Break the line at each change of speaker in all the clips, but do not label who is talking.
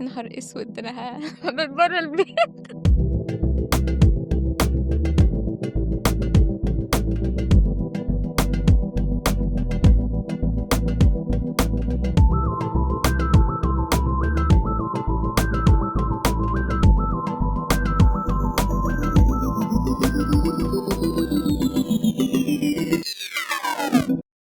نهار اسود انا من بره البيت.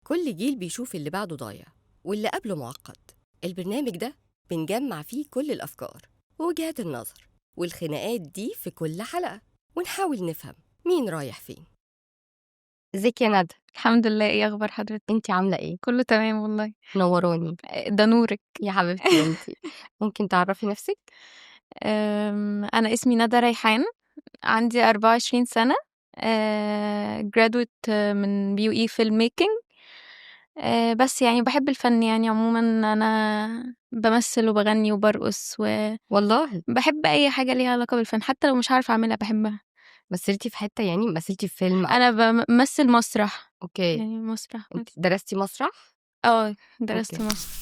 كل جيل بيشوف اللي بعده ضايع واللي قبله معقد. البرنامج ده بنجمع فيه كل الأفكار ووجهات النظر والخناقات دي في كل حلقة، ونحاول نفهم مين رايح فين. ازيك يا ندى؟
الحمد لله. ايه اخبار حضرتك؟
انتي عاملة ايه؟
كله تمام والله.
نوراني
ده نورك
يا حبيبتي. انتي ممكن تعرفي نفسك؟
انا اسمي ندى ريحان، عندي 24 سنة، graduate من BUE فيلم ميكنج. بس يعني بحب الفن، يعني عموما انا بمثل وبغني وبرقص
والله
وبحب اي حاجة ليها علاقة بالفن، حتى لو مش عارفة اعملها بحبها.
مثلتي في حتة؟ يعني مثلتي في فيلم أو...
انا بمثل مسرح،
اوكي.
يعني مسرح
انت
بس.
درستي مسرح؟
درست
اوكي.
مسرح.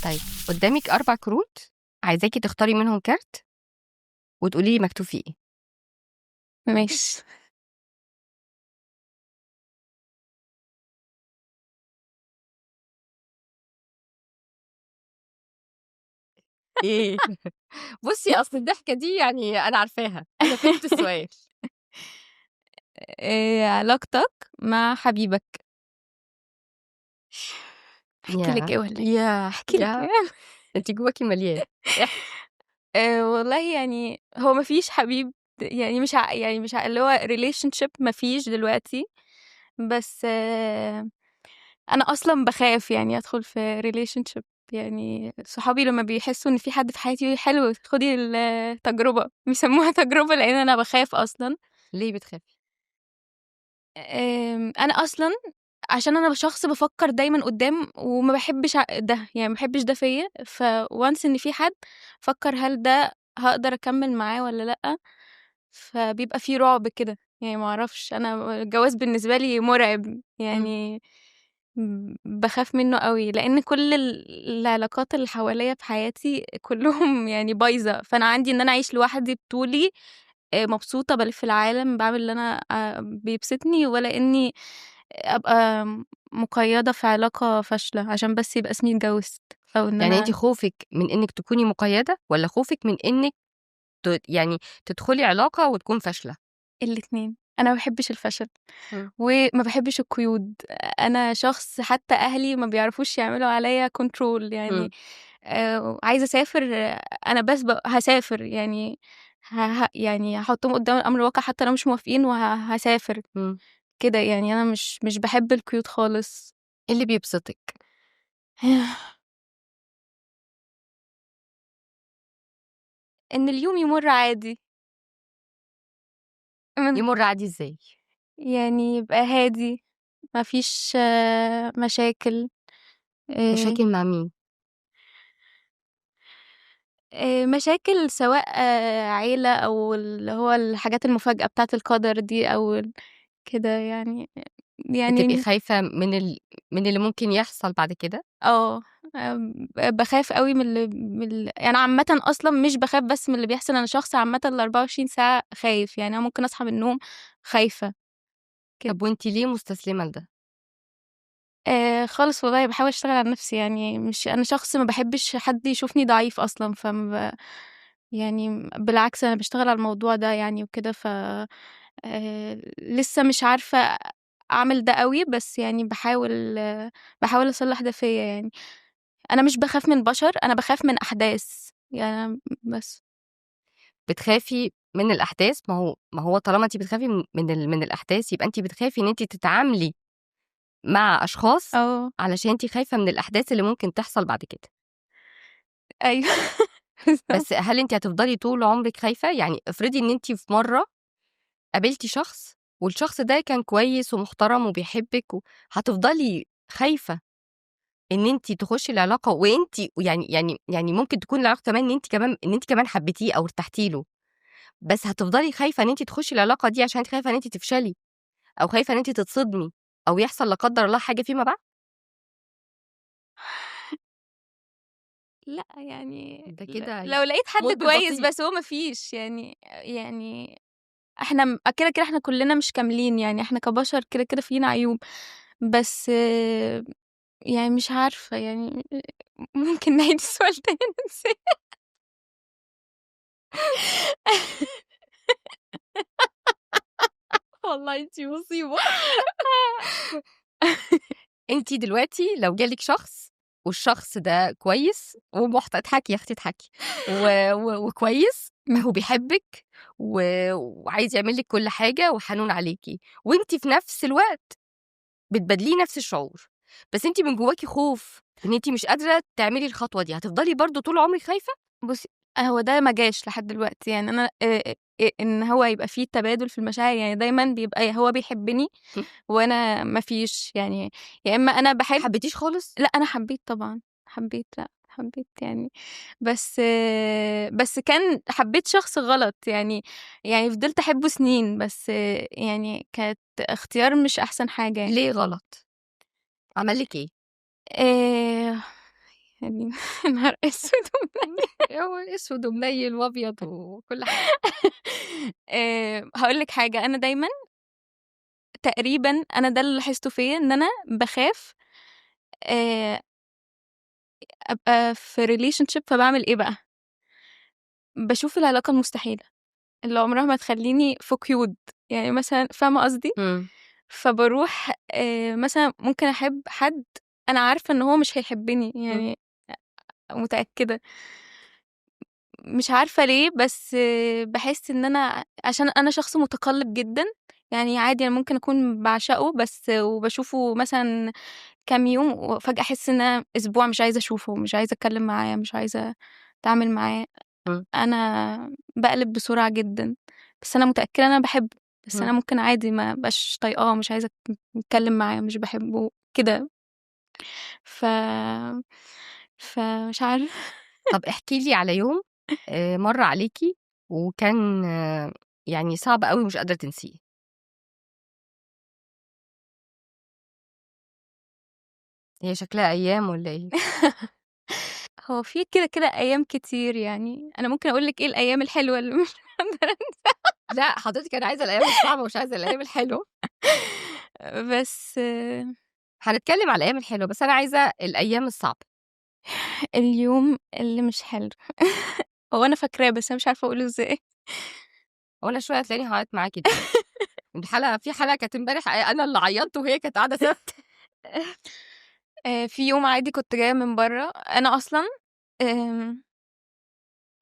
طيب قدامك 4 كروت، عايزاكي تختاري منهم كارت وتقولي لي مكتوب فيه ايه.
ماشي.
ايه؟ بصي اصل الضحكه دي يعني انا عارفاها، انا فهمت السؤال.
إيه علاقتك مع حبيبك؟ احكي لك
يا
ايه ولا ايه؟
يا
احكي لك
يا
ايه؟
انت جواكي مليان. احكي.
والله يعني هو مفيش حبيب، يعني مش اللي هو relationship مفيش دلوقتي. بس انا اصلا بخاف يعني ادخل في relationship. يعني صحابي لما بيحسوا ان في حد في حياتي حلو خدي التجربة بيسموها تجربة، لان انا بخاف اصلا.
ليه بتخافي؟
انا اصلا عشان انا شخص بفكر دايما قدام وما بحبش ده، يعني ما بحبش ده فيا. فوانس ان في حد فكر هل ده هقدر اكمل معاه ولا لا، فبيبقى في رعب كده. يعني ما اعرفش، انا الجواز بالنسبه لي مرعب
مم.
يعني. بخاف منه قوي، لان كل العلاقات اللي حواليا في حياتي كلهم يعني بايظه. فانا عندي ان انا اعيش لوحدي بطولي، مبسوطه بلف في العالم بعمل اللي انا بيبسطني، ولا اني ابقى مقيده في علاقه فاشله عشان بس يبقى اسمي اتجوزت، او ان
يعني انت
انا
خوفك من انك تكوني مقيده ولا خوفك من انك يعني تدخلي علاقه وتكون فاشله؟
الاتنين. انا ما بحبش الفشل
مم.
وما بحبش القيود. انا شخص حتى اهلي ما بيعرفوش يعملوا عليا كنترول يعني.
مم.
عايزه اسافر، انا بس هسافر يعني. يعني هحطهم قدام الامر الواقع حتى لو مش موافقين وهسافر
مم.
كده. يعني انا مش بحب القيود خالص.
ايه اللي بيبسطك؟
ان اليوم يمر عادي. من
يمر عادي ازاي؟
يعني يبقى هادي، ما فيش مشاكل. آه،
مشاكل مع مين؟
مشاكل سواء عيلة أو اللي هو الحاجات المفاجأة بتاعة القدر دي أو كده يعني.
بتبقي
يعني
خايفه من اللي ممكن يحصل بعد كده؟
اه بخاف قوي يعني عامة أصلا مش بخاف بس من اللي بيحصل. أنا شخص عامة ال24 ساعة خايف، يعني أنا ممكن أصحى من النوم خايفة كده.
طب وانت ليه مستسلمه لده؟
خالص والله باحاول أشتغل على نفسي. يعني مش أنا شخص ما باحبش حد يشوفني ضعيف أصلًا، يعني بالعكس أنا باشتغل على الموضوع ده يعني وكده. لسه مش عارفة أعمل ده أوي، بس يعني باحاول أصلّح ده فيّا يعني. أنا مش باخاف من بشر، أنا باخاف من أحداث، يعني بس.
بتخافي من الأحداث؟ ما هو طالما أنتِ بتخافي من الأحداث، يبقى أنتِ بتخافي إن أنتِ تتعاملي مع أشخاص
آه،
علشان أنتِ خايفة من الأحداث اللي ممكن تحصل بعد كده.
أيوه بالضبط.
بس هل أنتِ هتفضلي طول عمرِك خايفة؟ يعني افرضي إن أنتِ في مرة قابلتِ شخص والشخص ده كان كويس ومحترم وبيحبِك هتفضلي خايفة إن أنتِ تخشي العلاقة وأنتِ يعني ممكن تكون العلاقة كمان إن أنتِ كمان حبيتيه أو ارتحتِ له، بس هتفضلي خايفة إن أنتِ تخشي العلاقة دي عشان أنتِ خايفة إن أنتِ تفشلي. أو خايفة إن أنتِ تتصدمي أو يحصل لا قدّر الله حاجة فيما بعد؟
لأ يعني
ده كده
لو لقيت حد
موت
كويس
بالبطيء.
بس هو ما فيش يعني إحنا كده إحنا كلّنا مش كاملين، يعني إحنا كبشر كده فينا عيوب، بس يعني مش عارفة يعني ممكن نعيد السؤال تاني أنا نسيت.
والله أنتِ مصيبة. أنتِ دلوقتي لو جالِك شخص والشخص ده كويس اضحكي يا أختي اضحكي وكويس
إمم.
وبيحبِّك وعايز يعمل لِك كل حاجة وحنون عليكِ، وأنتِ في نفس الوقت بتبادليه نفس الشعور، بس أنتِ من جواكِ خوف إن أنتِ مش قادرة تعملي الخطوة دي، هتفضلي برضه طول عمرِك خايفة؟
بُصّي، هو ده ما جاش لحد دلوقتي، يعني أنا إن هو يبقى في تبادل في المشاعر، يعني دايمًا بيبقى هو بيحبّني
إمم،
وأنا ما فيش، يعني يا إمّا أنا
ما
باحب.
حبيتيش خالص؟
لأ، أنا حبّيت طبعًا، حبّيت لأ، حبّيت يعني بس حبّيت شخص غلط، يعني فضلت أحبّه سنين، بس يعني كانت اختيار مش أحسن حاجة يعني.
ليه غلط؟ عمل لِك إيه؟
آآ يعني يا نهار أسود ومنيل.
هو أسود ومنيل وأبيض وكل حاجة.
هاقول لِك حاجة، أنا دايمًا تقريبًا أنا ده اللي لاحظته فيّا، إن أنا باخاف آآ أبقى في relationship فباعمل إيه بقى، باشوف العلاقة المستحيلة، اللي عمرها ما تخلّيني في قيود، يعني مثلًا فاهمة قصدي؟
إمم،
فباروح مثلًا ممكن أحب حد أنا عارفة إن هو مش هيحبّني،
إمم،
يعني متأكدة. مش عارفة ليه، بس باحس إن أنا عشان أنا شخص متقلّب جدًا، يعني عادي أنا ممكن أكون باعشقه بس وباشوفه مثلًا كام يوم وفجأة أحس إن أنا أسبوع مش عايزة أشوفه، مش عايزة أتكلّم معاه، مش عايزة أتعامل معاه،
إمم،
أنا باقلب بسرعة جدًا، بس أنا متأكدة إن أنا باحبه، بس
إمم.
أنا ممكن عادي ما أبقاش طايقاه، مش عايزة أتكلّم معاه، مش باحبه، كده. ف فمش عارفة.
طب احكي لي على يوم مَر عليكِ وكان يعني صعب أوي ومش قادرة تنسيه. هي شكلها أيام والّا إيه؟
هو في كده أيام كتير يعني، أنا ممكن أقول لِك إيه الأيام الحلوة اللي مش هاقدر
لأ، حضرتِك أنا عايزة الأيام الصعبة مش عايزة الأيام الحلوة.
بس
هنتكلم على الأيام الحلوة، بس أنا عايزة الأيام الصعبة.
اليوم اللي مش حلو هو أنا فاكراه بس أنا مش عارفة أقوله إزاي.
هو أنا شوية هتلاقيني هاعيط معاكِ دلوقتي. في حلقة كانت امبارح أنا اللي عيطت وهي كانت قاعدة ثابتة.
في يوم عادي كنت جاية من برّه، أنا أصلًا آمم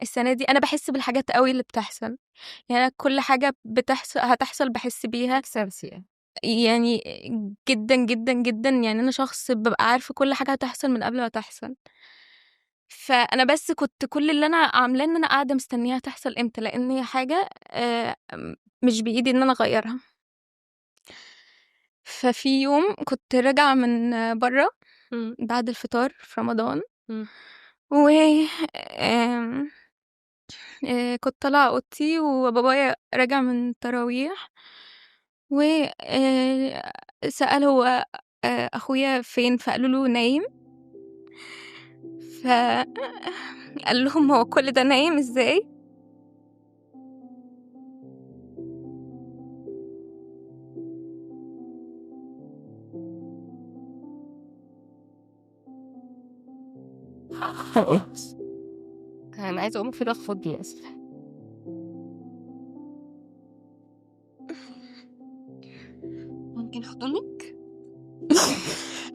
السنة دي أنا باحس بالحاجات أوي اللي بتحصل، يعني أنا كل حاجة هتحصل باحس بيها،
إحساسي.
يعني جدًا، جدًا، جدًا، يعني أنا شخص بابقى عارفة كل حاجة هتحصل من قبل ما تحصل. فأنا بس كنت كل اللي أنا عاملاه إن أنا قاعدة مستنياها تحصل إمتى، لإن هي حاجة مش بإيدي إن أنا أغيّرها. ففي يوم كنت راجعة من برّه
إمم،
بعد الفطار في رمضان،
إمم.
و آمم كنت طالعة أوضتي وبابايا راجع من التراويح، و سأل هو أخويا فين، فقالوا له نايم، ف قال لهم: "هو كل ده نايم إزاي؟"
أنا عايزة أقوم كده خُدني أصلًا. ممكن أحضنِك؟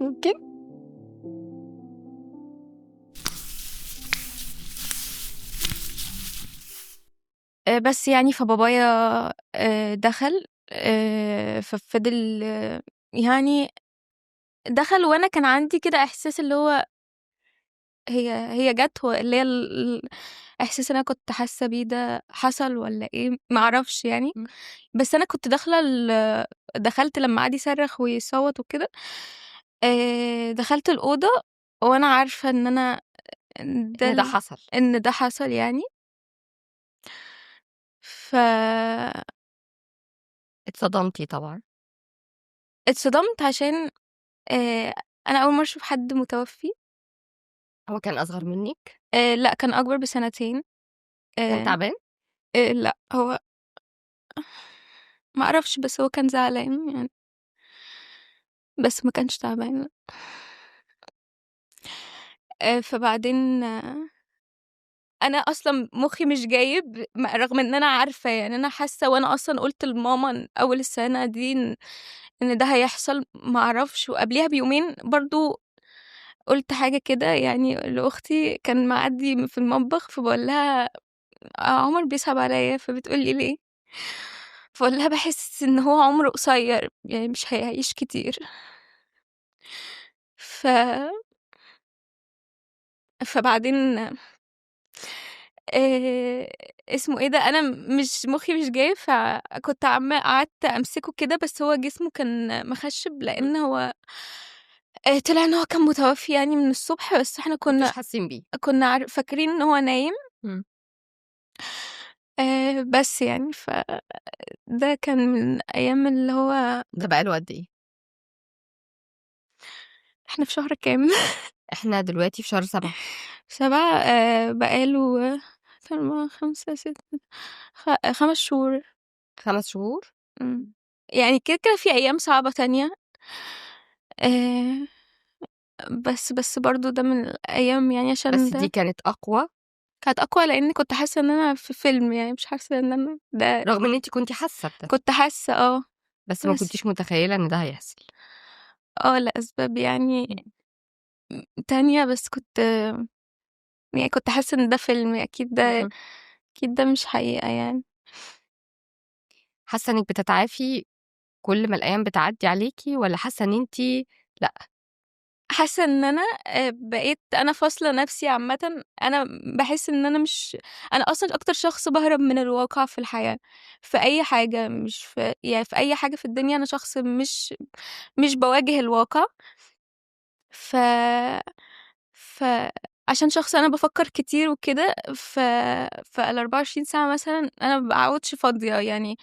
ممكن؟
بس يعني فبابايا دخل ففضل يعني دخل وأنا كان عندي كده إحساس اللي هو هي جات هو اللي هي الإحساس اللي أنا كنت حاسة بيه ده حصل والّا إيه، ما أعرفش يعني،
إمم.
بس أنا كنت داخلة دخلت لمّا قعد يصرخ ويصوت وكده، دخلت الأوضة وأنا عارفة إن أنا ده
إن ده حصل.
إن ده حصل يعني، ف
اتصدمتِ طبعًا.
اتصدمت عشان آآ أنا أول مرّة أشوف حد متوفّي،
هو كان أصغر منِّك؟
لأ كان أكبر بسنتين.
كان
آآ
تعبان؟
لأ هو ما أعرفش، بس هو كان زعلان يعني، بس ما كانش تعبان لأ. فبعدين أنا أصلًا مُخّي مش جايب رغم إن أنا عارفة، يعني أنا حاسة وأنا أصلًا قُلت لماما أول السنة دي إن ده هيحصل، ما أعرفش، وقبليها بيومين برضه قُلت حاجة كده يعني لأختي، كان معدّي في المطبخ فباقول لها: عمر بيصعب عليَّ." فبتقول لي: "ليه؟" فاقول لها: "باحس إن هو عمره قصير، يعني مش هيعيش كتير." ف فبعدين آآ اسمه إيه ده، أنا مش مُخّي مش جايب، فكنت قعدت أمسكه كده، بس هو جسمه كان مخشِّب،
إمم.
لإن هو طلع إن هو كان متوفّي يعني من الصبح، بس إحنا
ما كنتوش
كنا
حاسين بيه.
كنا فاكرين إن هو نايم.
إمم.
بس يعني ده كان من أيام اللي هو
ده بقى له قد إيه؟
إحنا في شهر كام؟
إحنا دلوقتي في شهر 7.
7. بقى له 4، 5، 6 5 شهور.
5 شهور؟
إمم. يعني كده في أيام صعبة تانية. آآ بس برضه ده من الأيام يعني عشان
بس دي
ده
كانت أقوى،
كانت أقوى لإني كنت حاسة إن أنا في فيلم يعني مش حاسة إن أنا ده
رغم إن أنتِ كنتِ حاسة بده،
كنت حاسة
بس ما
بس
كنتيش متخيلة إن ده هيحصل.
لأسباب يعني
إمم.
تانية، بس كنت حاسة إن ده فيلم،
اهم.
أكيد ده مش حقيقة يعني.
حاسة إنِّك بتتعافي كل ما الأيام بتعدّي عليكِ والّا حاسة إن أنتِ لأ؟
حاسة إن أنا بقيت أنا فاصلة نفسي عامةً، أنا باحس إن أنا مش أنا أصلًا أكتر شخص باهرب من الواقع في الحياة، في أي حاجة مش في يعني في أي حاجة في الدنيا أنا شخص مش باواجه الواقع. ف عشان شخص أنا بافكّر كتير وكده، فال24 ساعة مثلًا أنا ما باقعدش فاضية، يعني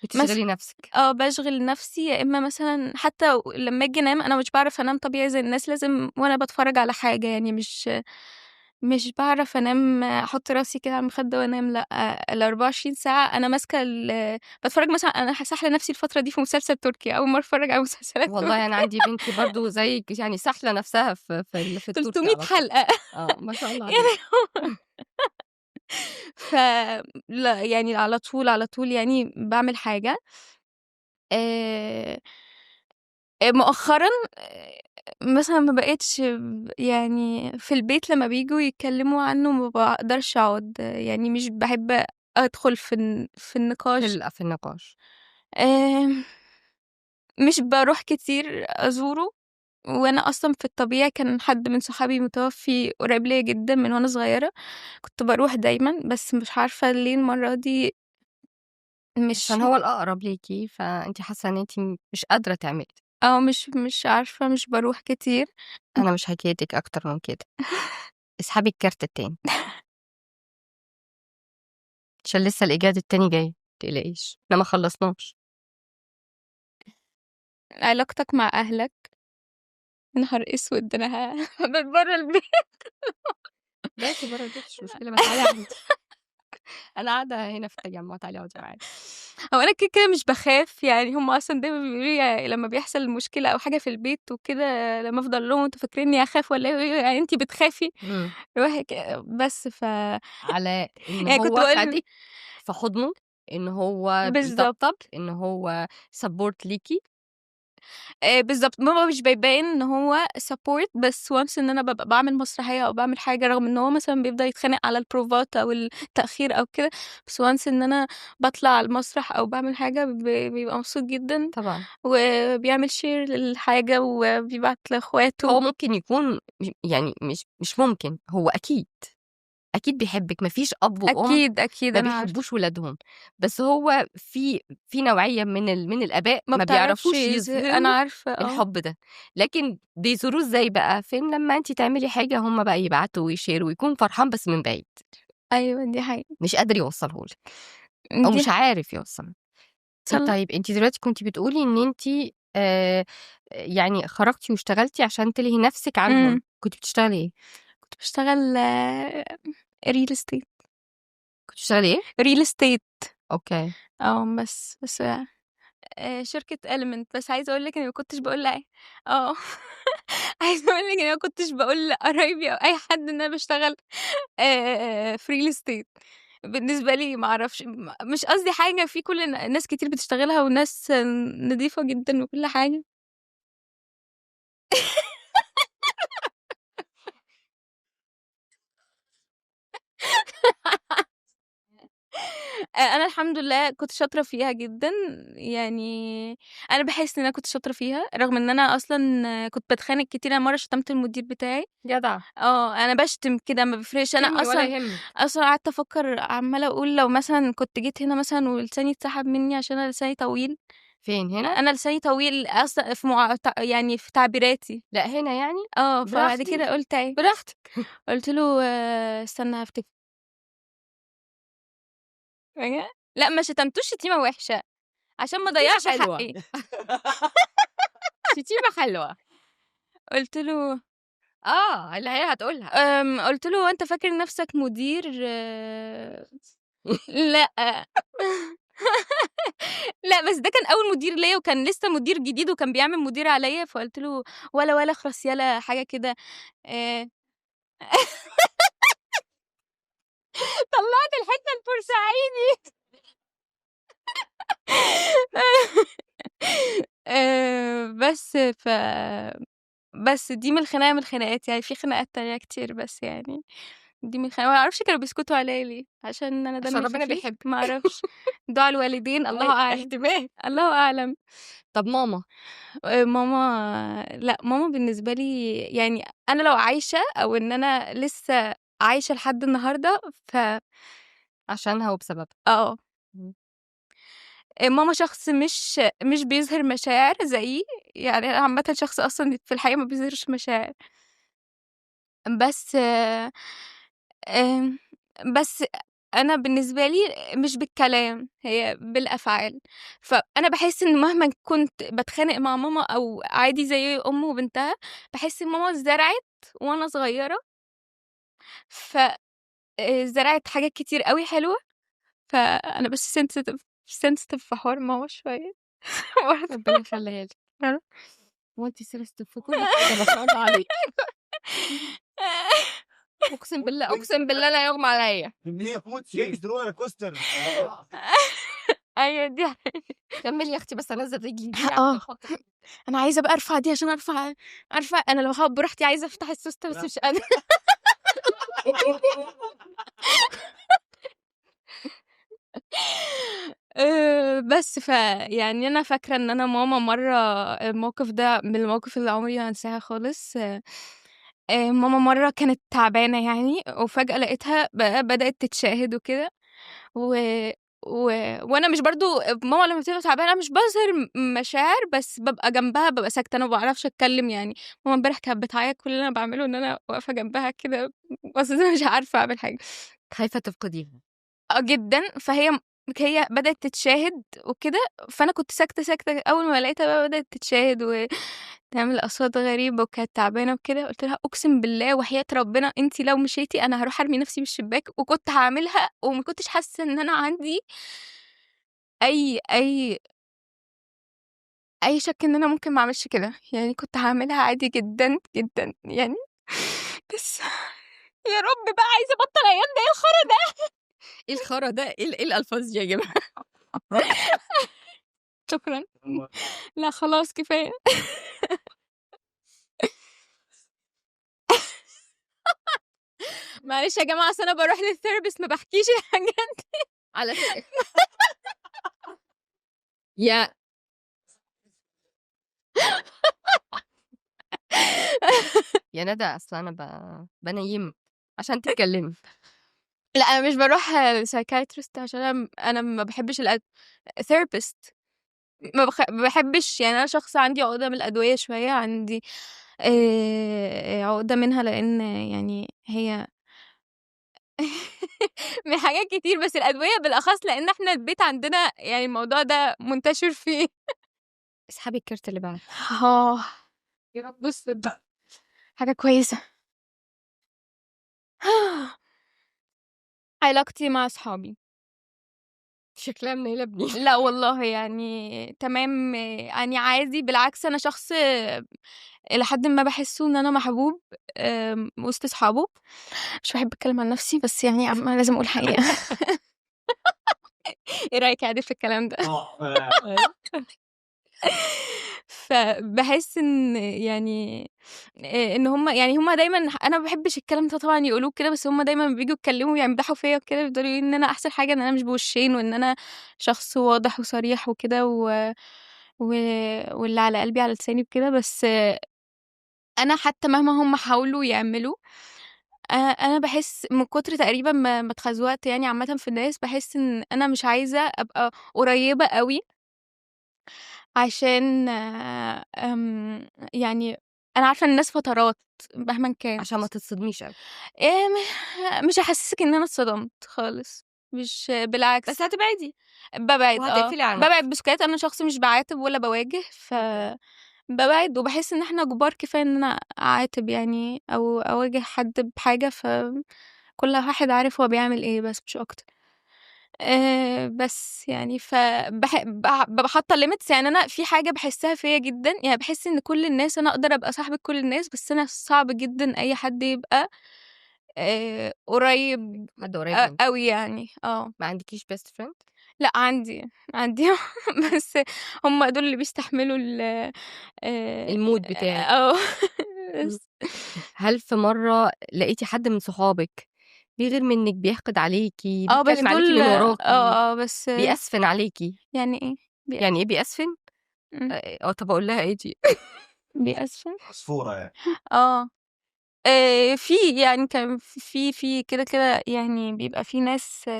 بتشغلي نَفْسِك.
باشغِل نَفْسي، يا إمّا مثلًا حتى لمّا آجي أنام أنا مش باعرف أنام طبيعي زي الناس، لازم وأنا باتفرّج على حاجة، يعني مش باعرف أنام أحُط راسي كده على المخدة وأنام لأ، ال24 ساعة أنا ماسكة باتفرّج مثلًا أنا ساحلة نَفْسي الفترة دي في مسلسل تركي، أول مرّة أتفرّج على مسلسلات
والله أنا
تركي.
عندي بنتي برضه زيِّك يعني ساحلة نَفْسها في التركي
300
على طول.
حلقة.
ما شاء الله عليها.
يعني ف لأ، يعني على طول، على طول يعني باعمل حاجة. آآ مؤخرًا مثلًا ما بقيتش يعني في البيت لمّا بييجوا يتكلّموا عنّه ما باقدرش أقعد، يعني مش باحب أدخل في النقاش.
في النقاش.
آمم مش باروح كتير أزوره، وأنا أصلًا في الطبيعي كان حد من صحابي متوفّي قريب ليّا جدًا من وأنا صغيرة، كنت باروح دايمًا، بس مش عارفة ليه المرّة دي مش
عشان هو الأقرب ليكِ، فأنتِ حاسة إن أنتِ مش قادرة تعملي ده.
مش عارفة، مش باروح كتير.
أنا مش هاجيتِك أكتر من كده. اسحبي الكارت التاني، عشان لسه الإيجاد التاني جاي، ما تقلقيش، إحنا ما خلصناش.
علاقتك مع أهلك، يا نهار أسود! ده أنا من برّه البيت.
ماشي برّه البيت مش مشكلة، ما تعالي عندي. أنا قاعدة هنا في التجمع، تعالي اقعدي معايا.
هو أنا كده مش باخاف، يعني هُم أصلًا دايمًا بيقولوا لي لمّا بيحصل مشكلة أو حاجة في البيت وكده، لمّا أفضل أقول لهم: "أنتم فاكرينّي هاخاف والّا إيه؟" يعني أنتِ بتخافي؟
إمم.
روحي بس
على إن
يعني كنت
هو
باقول
خدِك في حضنه، إن هو
بالضبط.
بيطبطب، إن هو support ليكِ.
بالضبط، بابا مش بيبين إن هو support، بس once إن أنا بابقى باعمل مسرحية أو باعمل حاجة، رغم إن هو مثلًا بيفضل يتخانق على البروفات أو التأخير أو كده، بس once إن أنا باطلع على المسرح أو باعمل حاجة بيبقى مبسوط جدًا،
طبعًا.
وبيعمل share للحاجة وبيبعت
هو
لأخواته.
ممكن يكون يعني مش ممكن، هو أكيد بيحبِّك، ما فيش أب وأم
أكيد، أكيد
ما
أنا عارفة.
بيحبّوش ولادهم، بس هو في نوعية من الآباء
ما
ما
بتعرفش
بيعرفوش
أنا
يظهروا
عارفة
الحب ده، لكن بيظهروه إزاي بقى؟ في إن لمّا أنتِ تعملي حاجة هم بقى يبعتوا ويشيروا ويكون فرحان بس من بعيد،
أيوه دي حقيقة.
مش قادر يوصّله لِك أو
دي
مش عارف يوصّله.
صل
طيب أنتِ دلوقتي كنتِ بتقولي إن أنتِ يعني خرجتِ واشتغلتِ عشان تلهي نفسِك عنهم،
إمم.
كنتِ بتشتغلي إيه؟
كنت باشتغل real estate.
كنت بتشتغلي ايه؟
real estate.
اوكي.
بس شركة element. بس عايزة اقول لك اني ما كنتش بقول عايزة اقول لك اني ما كنتش بقول لقرايبي او اي حد ان انا بشتغل في real estate. بالنسبة لي ما اعرفش، مش قصدي حاجة، في كل ناس كتير بتشتغلها وناس نظيفة جدا وكل حاجة. أنا الحمد لله كنت شاطرة فيها جدًا، يعني أنا باحس إن أنا كنت شاطرة فيها، رغم إن أنا أصلًا كنت باتخانق كتير. أنا مرّة شتمت المدير بتاعي.
جدع.
أنا باشتم كده ما بيفرقش. أنا
شتمي ولا
أصلًا
يهمك.
قعدت أفكّر عمّالة أقول لو مثلًا كنت جيت هنا مثلًا ولساني اتسحب منّي عشان أنا لساني طويل.
فين هنا؟
أنا لساني طويل أصلًا في يعني في تعبيراتي.
لا هنا يعني.
فبعد
براحتك
كده قُلت إيه،
براحتك.
قُلت له استنى هافتكر. لأ ما شتمتوش شتيمة وِحشة عشان ما
شتيمة
أضيّعش
حلوة.
حقّي.
شتيمة حلوة.
قُلت له
اللي هي هتقولها.
قُلت له: "هو أنت فاكر نَفْسك مدير؟" لأ. لأ، بس ده كان أول مدير ليّا وكان لسه مدير جديد وكان بيعمل مدير عليّا، فقُلت له: ولا اخرس يالا" حاجة كده. آآ طلّعت الحتّة البورسعيدي. بس بس دي من الخناقة من الخناقات، يعني في خناقات تانية كتير بس يعني دي من الخناقات. ما أعرفش كانوا بيسكتوا عليّا ليه، عشان أنا
عشان
دمي
ربنا
خفيف؟
بيحبك.
ما أعرفش. دعاء الوالدين الله أعلم.
احتمال.
الله أعلم.
طب ماما؟
ماما لأ، ماما بالنسبة لي يعني أنا لو عايشة أو إن أنا لسه عايشة لحد النهارده
عشانها وبسببها.
آه.
إمم.
ماما شخص مش بيظهر مشاعر زيي. يعني أنا عامةً شخص أصلًا في الحقيقة ما بيظهرش مشاعر. بس آمم، بس أنا بالنسبة لي مش بالكلام، هي بالأفعال. فأنا باحس إن مهمًا كنت باتخانق مع ماما أو عادي زي أم وبنتها، باحس إن ماما زرعت وأنا صغيرة. ف زرعت حاجات كتير أوي حلوة. فأنا بس sensitive في حوار ماما شوية. برضه.
ربنا يخليها لِك. هو أنتِ سيرتِ في كل حاجة ما شاء الله عليكِ. أقسم بالله، أقسم بالله لا يُغمى عليَّ.
أيوه دي حقيقة.
كمّلي يا أختي بس أنزّل رجلي دي عشان
آه.
خاطر.
أنا عايزة بقى أرفع دي عشان أرفع. عارفة أنا لو هاقعد براحتي عايزة أفتح السوستة بس مش قادرة. بس يعني أنا فاكرة إن أنا ماما مرّة الموقف ده من المواقف اللي عمري ما هانساها خالص. ماما مرّة كانت تعبانة يعني وفجأة لقيتها بدأت تتشاهد وكده. و و وأنا مش برضه ماما لمّا بتبقى تعبانة مش باظهر مشاعر، بس بابقى جنبها بابقى ساكتة. أنا ما باعرفش أتكلّم يعني. ماما امبارح كانت بتعيّط كل اللي أنا باعمله إن أنا واقفة جنبها كده بس أنا مش عارفة أعمل حاجة.
خايفة تفقديها.
جدًا. هي بدأت تتشاهد وكده. فأنا كنت ساكتة، ساكتة. أول ما لقيتها بقى بدأت تتشاهد وتعمل أصوات غريبة وكانت تعبانة وكده، قُلت لها: "أقسم بالله وحياة ربنا أنتِ لو مشيتِ أنا هاروح أرمي نفسي من الشباك." وكنت هاعملها وما كنتش حاسة إن أنا عندي أي أي أي شَك إن أنا ممكن ما أعملش كده. يعني كنت هاعملها عادي جدًا، جدًا يعني. بس يا رب بقى عايزة أبطّل عياط ده إيه الخرا ده؟
إيه الخرا ده؟ إيه الألفاظ دي يا جماعة؟
شكرًا. لأ خلاص كفاية. معلش يا جماعة أصل أنا باروح للtherapist ما باحكيش الحاجات.
على فكرة يا يا ندى أصل أنا بانيّمِك عشان تتكلّمي.
لأ أنا مش باروح لpsychiatrist عشان أنا ما باحبش therapist. ما باحبش يعني. أنا شخص عندي عقدة من الأدوية شوية. عندي عقدة منها لإن يعني هي من حاجات كتير، بس الأدوية بالأخص لإن إحنا البيت عندنا يعني الموضوع ده منتشر فيه.
اسحبي الكارت اللي بعده.
آه، يا رب استر بقى. حاجة كويسة. علاقتي مع أصحابي.
شكلها منيلة ابني.
لأ والله يعني تمام، يعني عادي، بالعكس أنا شخص إلى حدٍ ما باحسّه إن أنا محبوب وسط أصحابه. مش باحب أتكلّم عن نَفْسي، بس يعني لازم أقول الحقيقة. إيه رأيك يا عادل في الكلام ده؟
أيوه.
فباحس إن يعني إن هُم دايمًا أنا ما باحبش الكلام ده طبعًا يقولوه كده، بس هُم دايمًا بييجوا يتكلّموا يمدحوا فيّا وكده، بيفضلوا يقولوا لي إن أنا أحسن حاجة إن أنا مش بوشّين، وإن أنا شخص واضح وصريح وكده و واللي على قلبي على لساني وكده، بس أنا حتى مهما هُم حاولوا يعملوا، أنا باحس من كتر تقريبًا ما اتخزوقت يعني عامةً في الناس، باحس إن أنا مش عايزة أبقى قريّبة أوي عشان يعني أنا عارفة إن الناس فترات مهمًا كان.
عشان ما تتصدميش أوي.
مش هاحسسِك إن أنا اتصدمت خالص، مش بالعكس.
بس هتبعدي
بابعد.
وهتقفلي على
بابعد
نفسِك.
بسكات، أنا شخص مش باعاتب ولا باواجه،
أوكي.
بابعد وباحس إن إحنا كبار كفاية إن أنا أعاتب يعني أو أواجه حد بحاجة، كل واحد عارف هو بيعمل إيه بس مش أكتر. بس يعني بابقى حاطة limits، يعني أنا في حاجة باحسّها فيّا جدًا، يعني باحس إن كل الناس أنا أقدر أبقى صاحبة كل الناس، بس أنا صعب جدًا أي حد يبقى قريب
حد قريب منِّك.
أوي يعني، آه.
ما عندكيش best friend؟
لأ عندي بس هُم دول اللي بيستحملوا
الmood بتاعِك.
آه.
إمم.
بس.
هل في مرّة لقيتِ حد من صحابِك بيغير منِّك، بيحقد عليكِ،
بس
بيتكلم عليكِ
دول
من وراكِ،
بس
بيأسفن عليكِ؟
يعني إيه
يعني إيه بيأسفن؟
إمم،
طَب أقول لها إيه دي؟
بيأسفل؟
عصفورة يعني.
آه. في يعني كان في كده يعني بيبقى في ناس،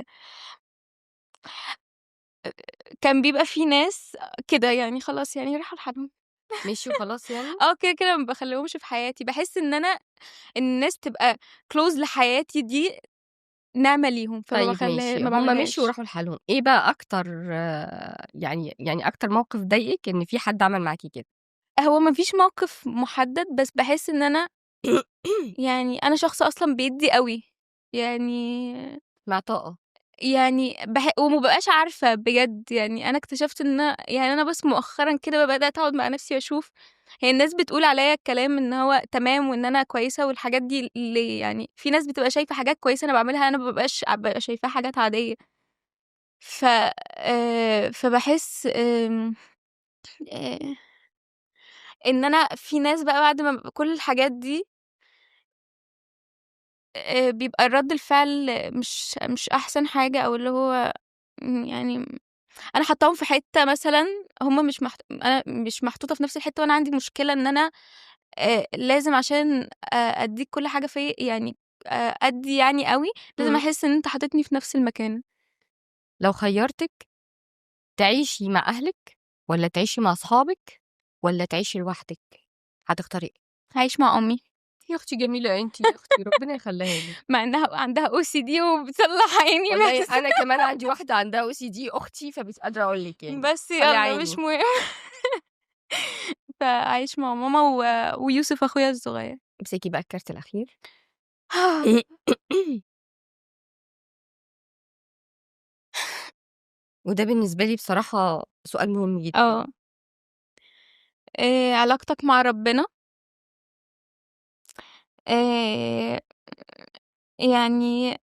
كان بيبقى في ناس كده يعني خلاص يعني راحوا لحالهم.
مشيوا خلاص يعني؟
كده ما باخلّيهمش في حياتي، باحس إن أنا الناس تبقى close لحياتي دي نعمة ليهم،
طيب ماشي،
ما
هم مشيوا
باعملهاش.
وراحوا لحالهم، إيه بقى أكتر يعني أكتر موقف ضايقِك إن في حد عمل معاكِ كده؟
هو ما فيش موقف محدد، بس باحس إن أنا يعني أنا شخص أصلًا بيدّي أوي، يعني
معطاءة.
وما بابقاش عارفة بجد، يعني أنا اكتشفت إن يعني أنا بس مؤخرًا كده بدأت أقعد مع نفسي وأشوف هي الناس بتقول عليَّ الكلام إن هو تمام وإن أنا كويسة والحاجات دي ليه، يعني في ناس بتبقى شايفة حاجات كويسة أنا باعملها، أنا ما بابقى شايفاها حاجات عادية. ف فباحس آآ إن أنا في ناس بقى بعد ما كل الحاجات دي بيبقى رَد الفعل مش أحسن حاجة، أو اللي هو يعني أنا حاطاهم في حتّة مثلًا هُم مش أنا مش محطوطة في نفس الحتّة، وأنا عندي مشكلة إن أنا لازم عشان أدّيك كل حاجة يعني أدّي يعني أوي، لازم
إمم.
أحس إن أنت حاططني في نفس المكان.
لو خيّرتِك تعيشي مع أهلِك والّا تعيشي مع أصحابِك والّا تعيشي لوحدِك، هتختاري إيه؟
هاعيش مع أمي،
يا أختي جميلة أنتِ، يا أختي ربنا يخلّيها لِك.
مع إنها عندها OCD وبتطلّع عيني
والله
بس.
أنا كمان عندي واحدة عندها OCD أختي، فمش قادرة أقول لِك يعني،
بس
طلّعي
يالّا مش
عيني.
مهم. فأعيش مع ماما ويوسف أخويا الصغير.
امسكي بقى الكارت الأخير. وده بالنسبة لي بصراحة سؤال مهم جدًا.
آه. علاقتك مع ربنا، آآ يعني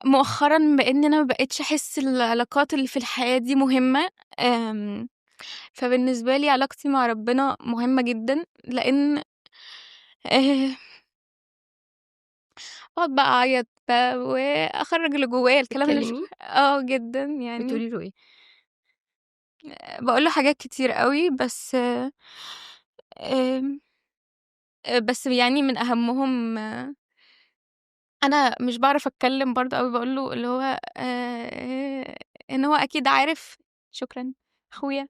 مؤخرًا بإن أنا ما بقيتش أحس العلاقات اللي في الحياة دي مهمة، فبالنسبة لي علاقتي مع ربنا مهمة جدًا، لإن آآ باقعد بقى أعيط بقى وأخرّج اللي جوايا، الكلام اللي مش
بتكلميه؟
جدًا يعني،
بتقولي له إيه؟
باقول له حاجات كتير أوي، بس آمم بس يعني من أهمهم أنا مش باعرف أتكلّم برضه أوي، باقول له اللي هو إن هو أكيد عارف. شكرًا، أخويا.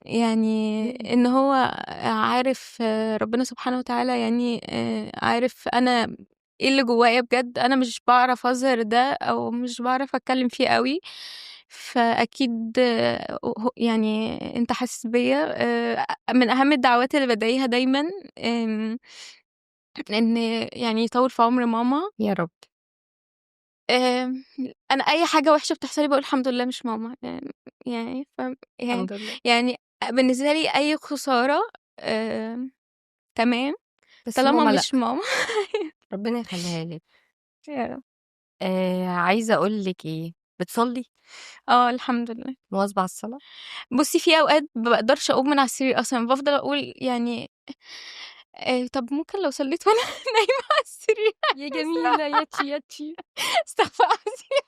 يعني إن هو عارف ربنا سبحانه وتعالى يعني عارف أنا إيه اللي جوايا بجد، أنا مش باعرف أظهر ده أو مش باعرف أتكلّم فيه أوي، فأكيد يعني أنت حاسس بيّا. من أهم الدعوات اللي بادعيها دايمًا آمم إن يعني يطوّل في عمر ماما.
يا رب.
آمم أنا أي حاجة وحشة بتحصل لي باقول الحمد لله مش ماما، يعني يعني
الحمد لله.
يعني بالنسبة لي أي خسارة آمم تمام،
بس
طالما
ماما لأ،
مش ماما.
ربنا يخلّيها لِك.
يا رب.
عايزة أقول لِك إيه، بتصلّي؟
الحمد لله.
مواظبة على الصلاة؟
بُصّي، في أوقات ما باقدرش أقوم من على السرير أصلًا، بافضل أقول يعني طَب ممكن لو صلّيت وأنا نايمة على السرير.
يا جميلة ياتشي، ياتشي.
أستغفر الله العظيم.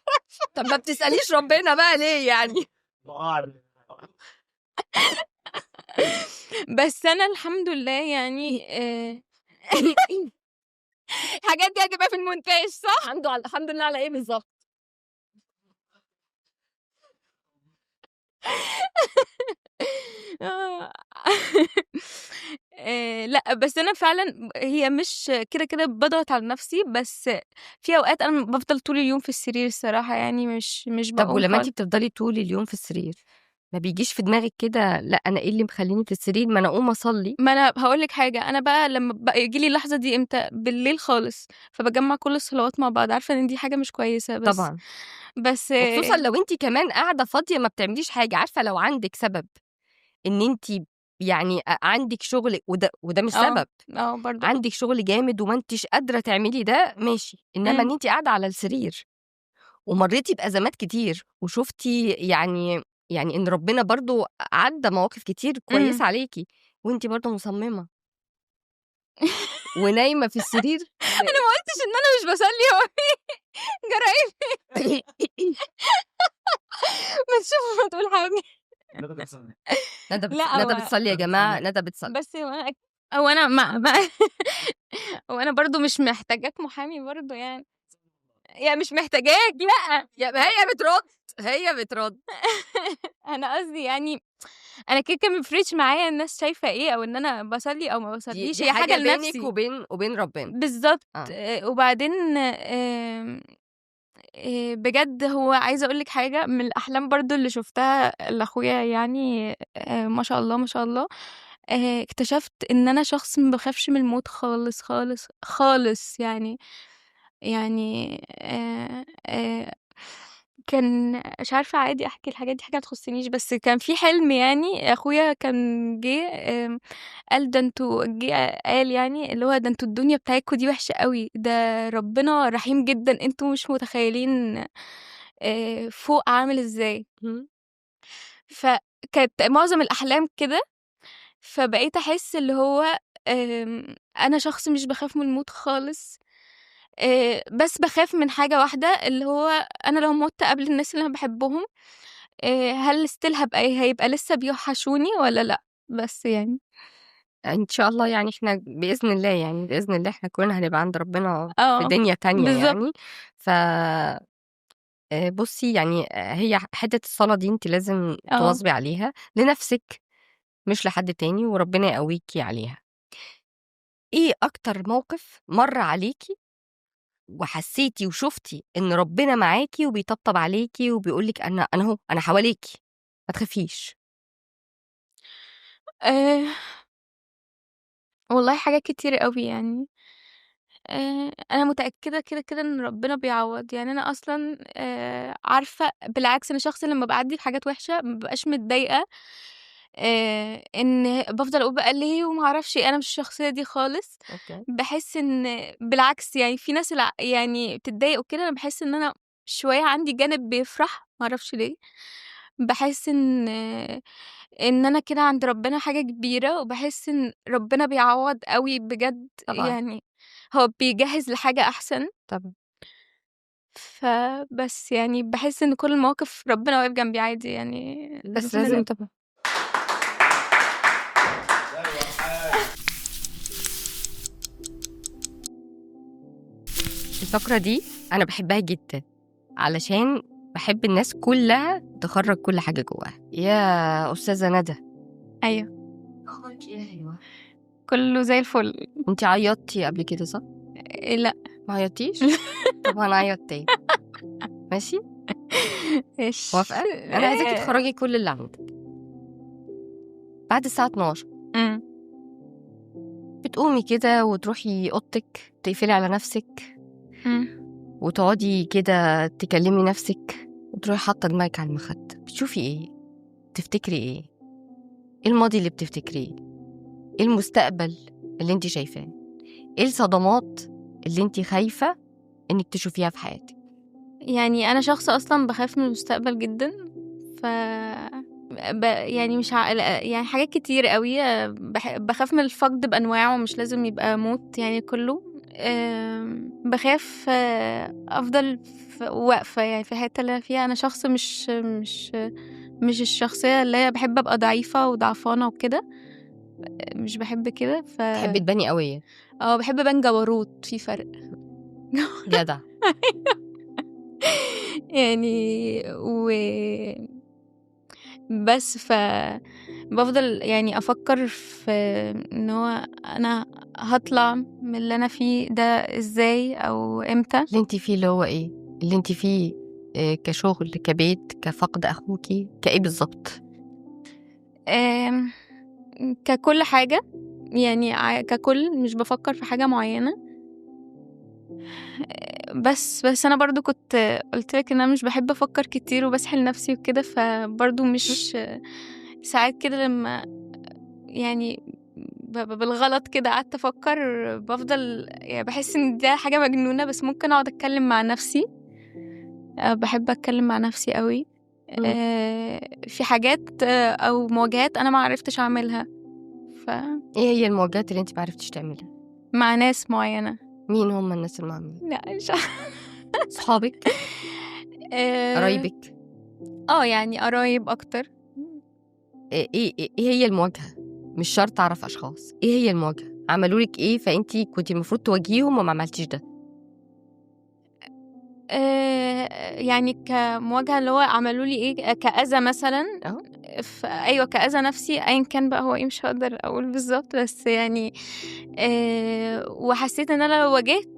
طب ما بتسأليش ربنا بقى ليه يعني؟
بس أنا الحمد لله يعني الحاجات دي هتبقى في الmontage صح؟
الحمد لله على إيه بالضبط؟
آه. لأ، بس أنا فعلًا هي مش كده باضغط على نفسي، بس في أوقات أنا بافضل طول اليوم في السرير الصراحة يعني مش
طب
باقوم
ولمّا أنتِ
خالص.
بتفضلي طول اليوم في السرير، ما بيجيش في دماغِك كده لأ أنا إيه اللي مخلّيني في السرير، ما أنا أقوم أصلّي؟
ما أنا هاقول لِك حاجة، أنا بقى لمّا ييجي لي اللحظة دي إمتى، بالليل خالص، فباجمّع كل الصلوات مع بعض، عارفة إن دي حاجة مش كويسة
طبعًا،
بس
وخصوصًا لو أنتِ كمان قاعدة فاضية ما بتعمليش حاجة، عارفة لو عندِك سبب إن أنتِ يعني عندِك شغل وده مش
آه،
سبب،
برضه.
عندِك شغل جامد وما أنتيش قادرة تعملي ده ماشي، إنما
إمم.
إن أنتِ قاعدة على السرير ومرّيتِ بأزمات كتير وشُفتِ يعني إن ربنا برضه عدّى مواقف كتير
إمم.
كويسة عليكِ وأنتِ برضه مصممة ونايمة في السرير
أنا ما قُلتش إن أنا مش باصلّي، هو في إيه؟ جرى إيه؟ ما تشوف ما تقول حاجة. لأ
ندى بتصلّي يا جماعة، ندى
بس هو أنا ما هو أنا برضه مش محتاجاك محامي برضه يعني. مش محتاجاك لأ.
ما هي بترد.
أنا قصدي يعني أنا كده ما بيفرقش معايا الناس شايفة إيه أو إن أنا باصلّي أو ما باصلّيش،
دي
هي حاجة
حاجة بينِك
لنفسي.
وبين ربنا.
بالضبط.
آه.
وبعدين بجد هو عايزة أقول لِك حاجة، من الأحلام برضه اللي شُفتها لأخويا يعني ما شاء الله، ما شاء الله. اكتشفت إن أنا شخص ما باخافش من الموت خالص، خالص، خالص يعني. يعني كان مش عارفة عادي أحكي الحاجات دي، حاجة ما تخصنيش، بس كان في حلم يعني أخويا كان جه قال ده أنتم قال يعني اللي هو ده أنتم الدنيا بتاعتكم دي وحشة أوي، ده ربنا رحيم جدًا، أنتم مش متخيلين فوق عامل إزاي.
إمم.
فكانت معظم الأحلام كده، فبقيت أحس اللي هو أنا شخص مش باخاف من الموت خالص. بس باخاف من حاجة واحدة، اللي هو أنا لو مُتّ قبل الناس اللي أنا باحبهم، هل still هيبقى لسه بيوحشوني والّا لأ؟ بس يعني.
إن شاء الله يعني إحنا بإذن الله يعني، بإذن الله إحنا كلنا هنبقى عند ربنا في
آه،
دنيا تانية
بالضبط.
يعني. ف بُصّي يعني هي حتّة الصلاة دي أنتِ لازم
آه.
تواظبي عليها لنَفْسِك مش لحد تاني وربنا يقويكِ عليها. إيه أكتر موقف مَر عليكِ وحسيتِ وشُفتِ إن ربنا معاكِ وبيطبطب عليكِ وبيقول لِك أنا أهو، أنا حواليكِ، ما تخافيش؟
آآ والله حاجات كتيرة أوي يعني. أنا متأكدة كده إن ربنا بيعوّض، يعني أنا أصلًا عارفة بالعكس أنا شخص لمّا باعدّي بحاجات وحشة ما بابقاش متضايقة. إن بافضل أقول بقى ليه وما أعرفش إيه، أنا مش الشخصية دي خالص.
أوكي.
باحس إن بالعكس يعني في ناس يعني بتتضايق وكده، أنا باحس إن أنا شوية عندي جانب بيفرح، ما أعرفش ليه. باحس إن أنا كده عند ربنا حاجة كبيرة، وباحس إن ربنا بيعوّض أوي بجد
طبعًا،
يعني. هو بيجهّز لحاجة أحسن.
طبعًا.
فبس يعني باحس إن كل المواقف ربنا واقف جنبي عادي يعني
بس
الحمد
لازم
لله.
طبعًا. الفقرة دي أنا باحبها جدًا، علشان باحب الناس كلّها تخرّج كل حاجة جواها. يا أستاذة ندى،
أيوه،
أخبارِك إيه؟ أيوه.
كُلّه زي الفل.
أنتِ عيّطتِ قبل كده صح؟
لأ.
ما عيّطتيش؟ طب هنعيّط تاني، ماشي؟
ماشي.
موافقة؟ أنا عايزاكي تخرجي كل اللي عندك بعد الساعة 12.
أمم.
بتقومي كده وتروحي أوضتك، تقفلي على نفسك
أمم.
وتقعدي كده تكلمي نفسك، وتروحي حاطة دماغك على المخدة. بتشوفي إيه؟ تفتكري إيه؟ إيه الماضي اللي بتفتكريه؟ إيه المستقبل اللي انت شايفاه؟ إيه الصدمات اللي انت خايفة إنك تشوفيها في حياتك؟
يعني انا شخص اصلا بخاف من المستقبل جدا، ف يعني مش يعني حاجات كتير قوي. بخاف من الفقد بانواعه، مش لازم يبقى موت يعني كله. بخاف افضل واقفه يعني في الحته اللي أنا فيها. انا شخص مش الشخصيه اللي هي بحب ابقى ضعيفه وضعفانه وكده، مش بحب كده.
تحبي تباني قوية؟
بحب ابان جبروت، في فرق.
جدع.
يعني بس بفضل يعني افكر في ان هو انا هطلع من اللي انا فيه ده ازاي او امتى.
اللي انت فيه اللي هو ايه؟ اللي انت فيه كشغل، كبيت، كفقد اخوكي، كايه بالظبط؟
آم، ككل حاجة يعني، ككل مش بفكر في حاجة معينة. بس انا برضو كنت قلت لك ان انا مش بحب افكر كتير وبسحل نفسي وكده، فبرضو مش ساعات كده لما يعني بالغلط كده قعدت افكر، بفضل يعني بحس ان ده حاجة مجنونة، بس ممكن اقعد اتكلم مع نفسي. بحب اتكلم مع نفسي قوي. في حاجات او مواجهات انا ما عرفتش اعملها ف
ايه هي المواجهات اللي انت معرفتش تعملها؟
مع ناس معينة.
مين هم الناس المعمولين؟
لا مش
صحابك؟
اه
قرايبك؟
يعني قرايب اكتر.
إيه هي المواجهة؟ مش شرط اعرف اشخاص. ايه هي المواجهة؟ عملوا لك ايه فانت كنت المفروض تواجهيهم وما عملتيش ده؟
يعني كمواجهة اللي هو عملوا لي ايه كأذى مثلا.
اهو.
ايوه كأذى نفسي ايا كان بقى هو ايه، مش هقدر اقول بالظبط، بس يعني وحسيت ان انا لو واجهت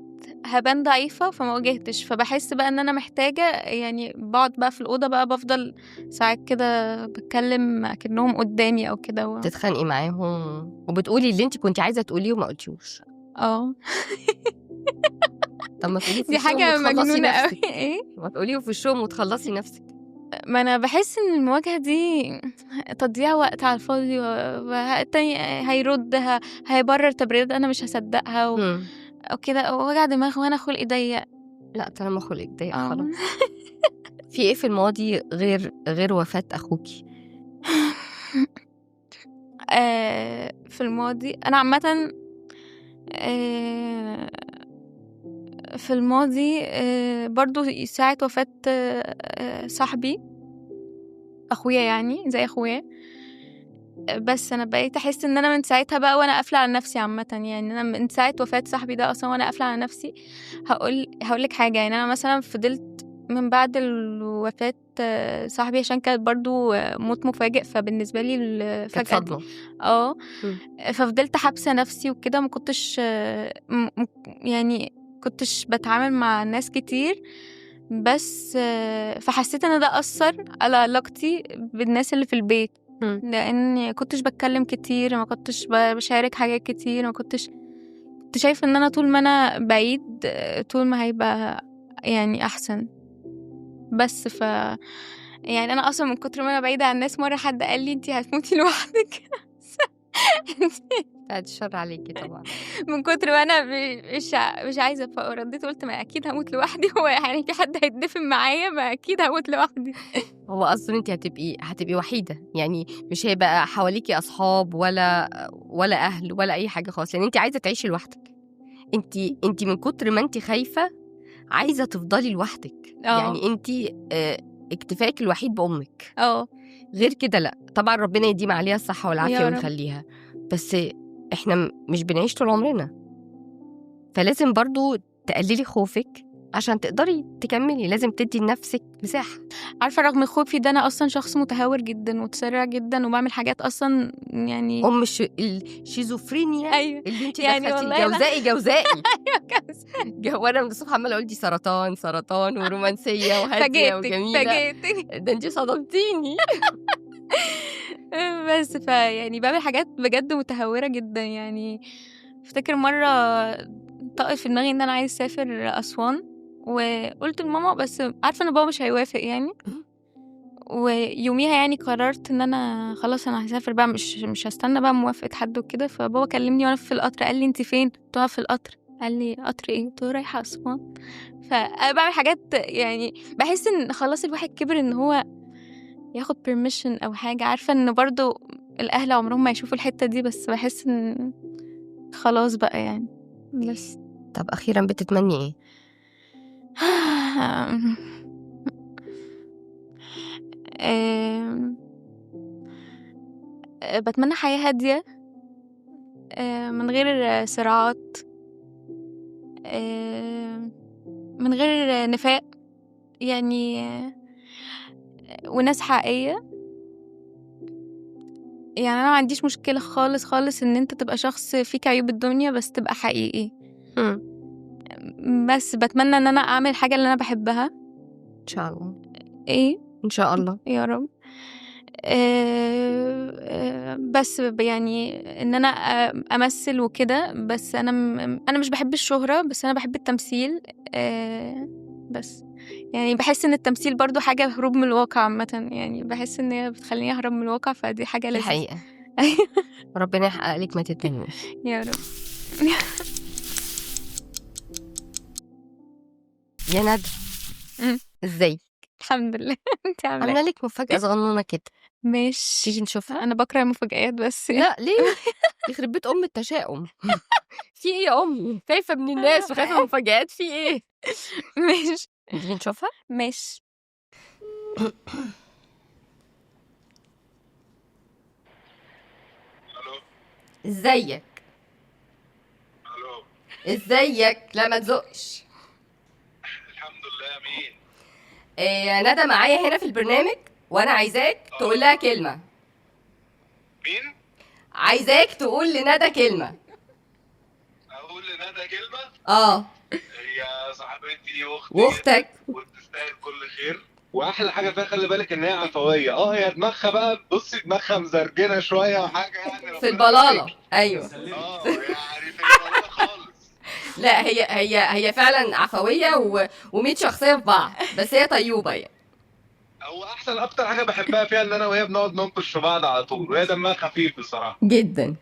هبان ضعيفة فما واجهتش، فبحس بقى ان انا محتاجة يعني بقعد بقى في الأوضة بقى بفضل ساعات كده بتكلم اكنهم قدامي او كده
تتخانقي معاهم وبتقولي اللي انت كنت عايزة تقوليه وما قلتيهوش.
اه
طب ما تقوليه في
دي
وشهم
حاجة
وتخلصي
مجنونة قوي.
نفسك.
ايه،
ما تقوليه في وشهم وتخلصي نفسك.
ما انا بحس ان المواجهة دي تضييع وقت على الفاضي، التاني هيرد هيبرر تبريرات انا مش هصدقها
مم.
او كده، وجع دماغ وانا خلقي ضيق.
لا طالما خلقك ضيق
اه
خلاص. في ايه في الماضي غير وفاة اخوكي؟
في الماضي انا عامة آه، في الماضي برضو ساعة وفاة صاحبي، اخويا يعني زي اخويا. بس انا بقيت احس ان انا من ساعتها بقى وانا قافله على نفسي عامه. يعني انا من ساعه وفاه صاحبي ده اصلا وانا قافله على نفسي. هقول لك حاجه، يعني انا مثلا فضلت من بعد وفاه صاحبي، عشان كانت برضو موت مفاجئ، فبالنسبه لي
كانت
الفجأة دي
صدمة.
اه
مم.
ففضلت حابسه نفسي وكده، ما كنتش يعني كنتش بتعامل مع ناس كتير. بس فحسيت ان ده اثر على علاقتي بالناس اللي في البيت،
مم.
لان كنتش بتكلم كتير، ما كنتش بشارك حاجات كتير، ما كنتش كنت شايفه ان انا طول ما انا بعيد طول ما هيبقى يعني احسن. بس يعني انا اصلا من كتر ما انا بعيده عن الناس، مره حد قال لي انتي هتموتي لوحدك.
بعد الشر عليكي طبعا.
من كتر ما انا مش عايزه، فرديت قلت ما اكيد هموت لوحدي. هو يعني في حد هيتدفن معايا؟ ما اكيد هموت لوحدي.
هو اصلا انت هتبقي وحيده، يعني مش هيبقى حواليكي اصحاب ولا اهل ولا اي حاجه خالص، لان انت عايزه تعيشي لوحدك. انت من كتر ما انت خايفه عايزه تفضلي لوحدك.
اه
يعني انت اكتفائك الوحيد بامك.
اه
غير كده لا طبعا، ربنا يديم عليها الصحه والعافيه
يا رب.
ويخليها. بس احنا مش بنعيش طول عمرنا، فلازم برضو تقللي خوفك عشان تقدري تكملي لازم تدي لنفسك مساحة.
عارفة رغم خوفي ده أنا أصلا شخص متهور جدا متسرع جدا وبعمل حاجات أصلا يعني
الشيزوفرينيا
أيوة
اللي انت
يعني
دخلتي
والله
جوزائي
أيوة
وانا من الصبح عماله اقول دي سرطان ورومانسيه وهاديه
فاجئتك
وجميله. ده انت صدمتيني.
بس يعني بعمل حاجات بجد متهورة جدا يعني. افتكر مرة طاق في دماغي ان انا عايز اسافر اسوان وقلت لماما بس عارفة ان بابا مش هيوافق يعني. ويوميها يعني قررت ان انا خلاص انا هسافر بقى مش هستنى بقى موافقة حد وكده. فبابا كلمني وانا في القطر قال لي انت فين؟ قلت له في القطر. قال لي قطر ايه؟ قلت له رايحة اسوان. فانا بعمل حاجات يعني بحس ان خلاص الواحد كبر ان هو ياخد permission او حاجة. عارفة ان برضو الاهل عمرهم ما يشوفوا الحتة دي بس بحس ان خلاص بقى يعني بس.
طب اخيرا بتتمني ايه؟
آم، بتمنى حياة هادية من غير صراعات من غير نفاق يعني وناس حقيقية. يعني أنا ما عنديش مشكلة خالص خالص إن أنت تبقى شخص فيك عيوب الدنيا بس تبقى حقيقي. بس بتمنى إن أنا أعمل حاجة اللي أنا بحبها
ان شاء الله.
إيه
ان شاء الله
يا رب. بس يعني ان انا امثل وكده. بس انا مش بحب الشهرة بس انا بحب التمثيل. بس يعني بحس ان التمثيل برضو حاجة هروب من الواقع عامة. يعني بحس ان هي بتخليني اهرب من الواقع فدي حاجة
دي
لذيذة.
حقيقة. ربنا يحقق لك ما تتمنيش
يا رب.
يا ندى. ازاي؟
الحمد لله. انت عاملة
عامله لك مفاجأة صغنونة كده،
ماشي.
تيجي نشوفها؟
انا بكره المفاجآت بس
لا ليه؟ يخرب بيت ام التشاؤم. في ايه يا امي؟ خايفة من الناس وخايفة من المفاجآت، في ايه؟
ماشي
تيجي نشوفها؟
ماشي.
ازيك؟
الو.
ازيك؟ لا ما تزقش.
الحمد لله. مين؟
ندى معايا هنا في البرنامج وانا عايزاك تقول لها كلمة.
مين؟
عايزاك تقول لندى كلمة.
اقول لندى كلمه؟
اه.
هي صاحبتي واختي
واختك.
وتستاهل كل خير. واحلى حاجه فيها خلي بالك ان هي عفويه. هي دماغها بقى بصي دماغها مزرجنه شويه وحاجه يعني
في البلالة. ايوه.
يعني في البلالة خالص.
لا هي فعلا عفوية و100 شخصية في بعض، بس هي طيوبة يعني.
هو احسن اكتر حاجه بحبها فيها ان انا وهي بنقعد ننقش في بعض على طول وهي دمها خفيف بصراحه
جدا.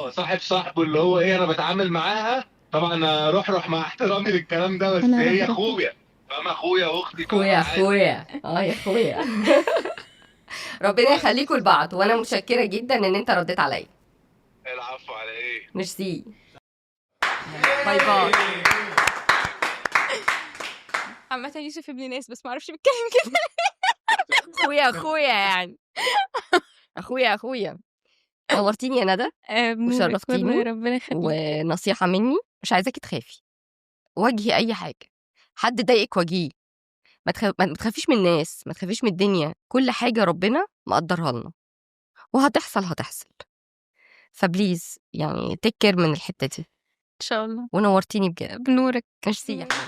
صاحب صاحبه اللي هو انا بتعامل معاها طبعا روح مع احترامي للكلام ده بس
أنا
هي
رح-
اخويا فاهم اخويا واختي
اخويا يا اخويا. ربنا يخليكوا لبعض، وانا متشكرة جدا ان انت رديت عليا.
العفو على ايه.
ميرسي. باي باي.
عامة يوسف ابن ناس بس معرفش بيتكلم كده.
اخويا يعني. اخويا. نورتيني يا ندى وشرفتيني.
ربنا يخليك.
ونصيحة مني، مش عايزاكي تخافي، واجهي اي حاجة. حد ضايقك واجهيه. ما تخافيش من الناس، ما تخافيش من الدنيا، كل حاجة ربنا مقدرها لنا هتحصل. فبليز يعني تكر من الحتة دي.
ان شاء الله.
ونورتيني بجد.
بنورك.
ميرسي يا حبيبي.